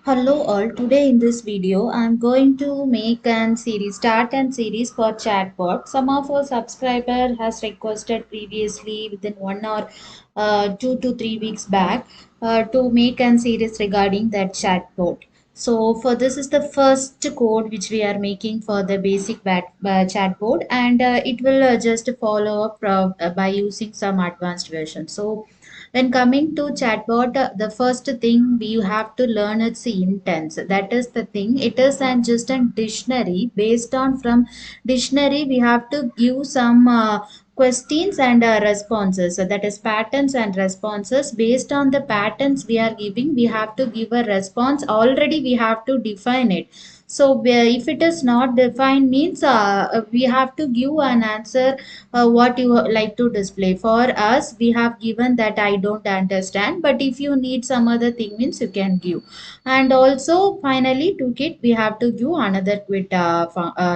Hello all, today in this video I'm going to make start and series for Chatbot. Some of our subscriber has requested previously within 2 to 3 weeks back to make an series regarding that chatbot. So for this is the first code which we are making for the basic chatbot, and it will just follow up by using some advanced version. So when coming to chatbot, the first thing we have to learn its intents. That is the thing. It is an just a dictionary. Based on from dictionary, we have to give some questions and responses. So that is patterns and responses. Based on the patterns we are giving, we have to give a response. Already we have to define it. So if it is not defined means we have to give an answer what you like to display. For us we have given that I don't understand, but if you need some other thing means you can give. And also finally to it we have to give another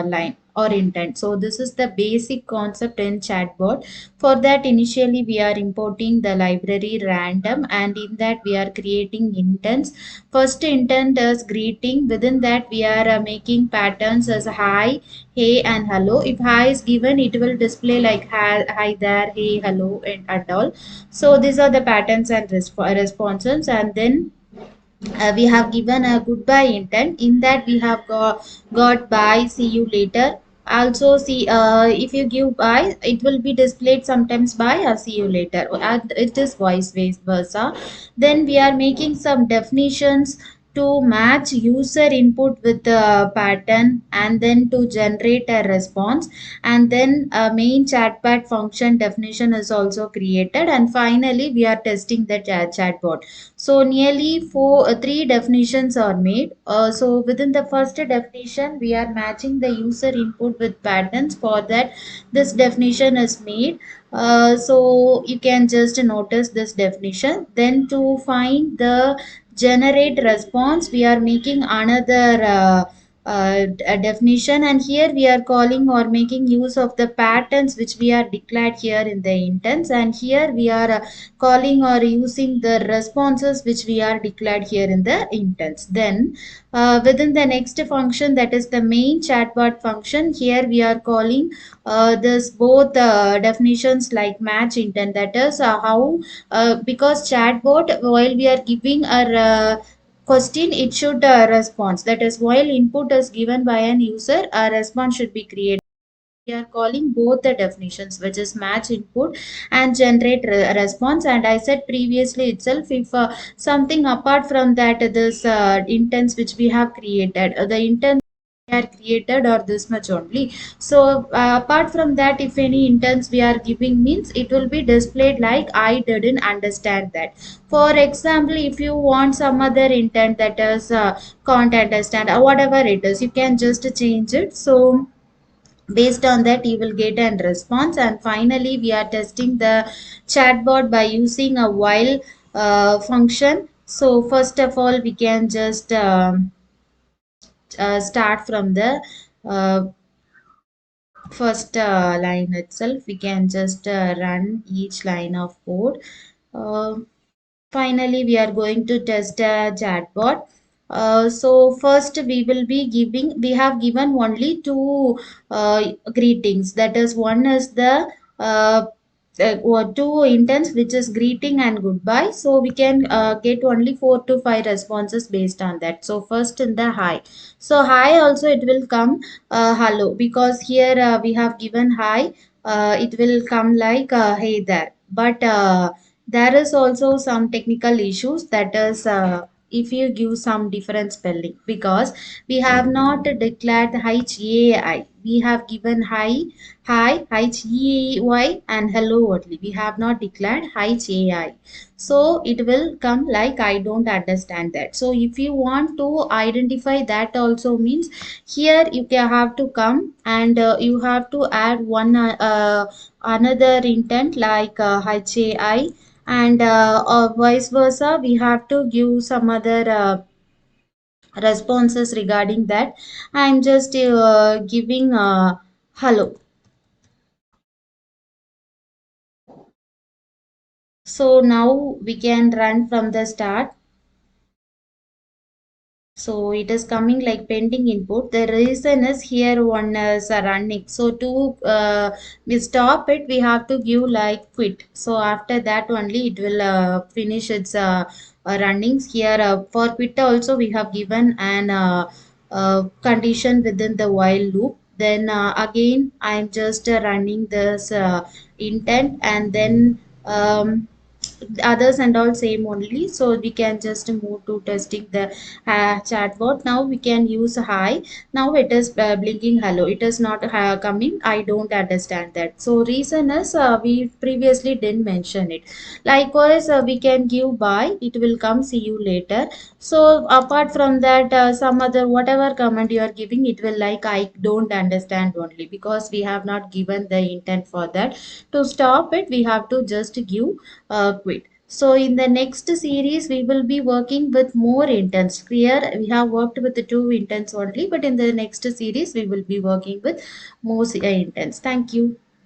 line or intent. So this is the basic concept in chatbot. For that initially we are importing the library random, and in that we are creating intents. First intent is greeting. Within that we are making patterns as hi, hey and hello. If hi is given, it will display like hi there, hey, hello, and at all. So these are the patterns and responses. And then we have given a goodbye intent. In that we have got bye, see you later. Also see, if you give bye, it will be displayed sometimes bye or see you later, and it is vice versa. Then we are making some definitions to match user input with the pattern, and then to generate a response. And then a main chatbot function definition is also created, and finally we are testing the chatbot. So nearly three definitions are made. So within the first definition, we are matching the user input with patterns. For that, this definition is made. So you can just notice this definition. Then to find the generate response, we are making another a definition, and here we are calling or making use of the patterns which we are declared here in the intents, and here we are calling or using the responses which we are declared here in the intents. Then within the next function, that is the main chatbot function, here we are calling this both definitions like match intent. That is how because chatbot, while we are giving our question, it should respond. That is, while input is given by an user, a response should be created. We are calling both the definitions, which is match input and generate response. And I said previously itself, if something apart from that, this intents which we have created, the intents are created or this much only. So apart from that, if any intents we are giving means, it will be displayed like I didn't understand that. For example, if you want some other intent, that is can't understand or whatever it is, you can just change it. So based on that you will get a response. And finally we are testing the chatbot by using a while function. So first of all we can just start from the uh, first line itself. We can just run each line of code. uh, Finally, we are going to test a chatbot. So first we will be giving, we have given only two greetings. That is, one is the two intents, which is greeting and goodbye. So we can get only 4 to 5 responses based on that. So first in the hi. So hi also it will come hello, because here we have given hi. It will come like hey there. But there is also some technical issues. That is, if you give some different spelling, because we have not declared HAI. We have given hi, HEY, and hello only. We have not declared HAI. So it will come like I don't understand that. So if you want to identify that also means, here you can have to come, and you have to add one another intent like HAI, and or vice versa, we have to give some other responses regarding that. I'm just giving hello. So now we can run from the start. So it is coming like pending input. The reason is here one is running. So to we stop it, we have to give like quit. So after that only it will finish its runnings. Here for quit also we have given an condition within the while loop. Then again I am just running this intent, and then others and all same only. So we can just move to testing the chatbot. Now we can use hi. Now it is blinking hello. It is not coming I don't understand that. So reason is we previously didn't mention it. Likewise we can give bye, it will come see you later. So apart from that some other whatever comment you are giving, it will like I don't understand only, because we have not given the intent for that. To stop it we have to just give quit. So in the next series, we will be working with more intents. Here we have worked with the two intents only, but in the next series, we will be working with more intents. Thank you.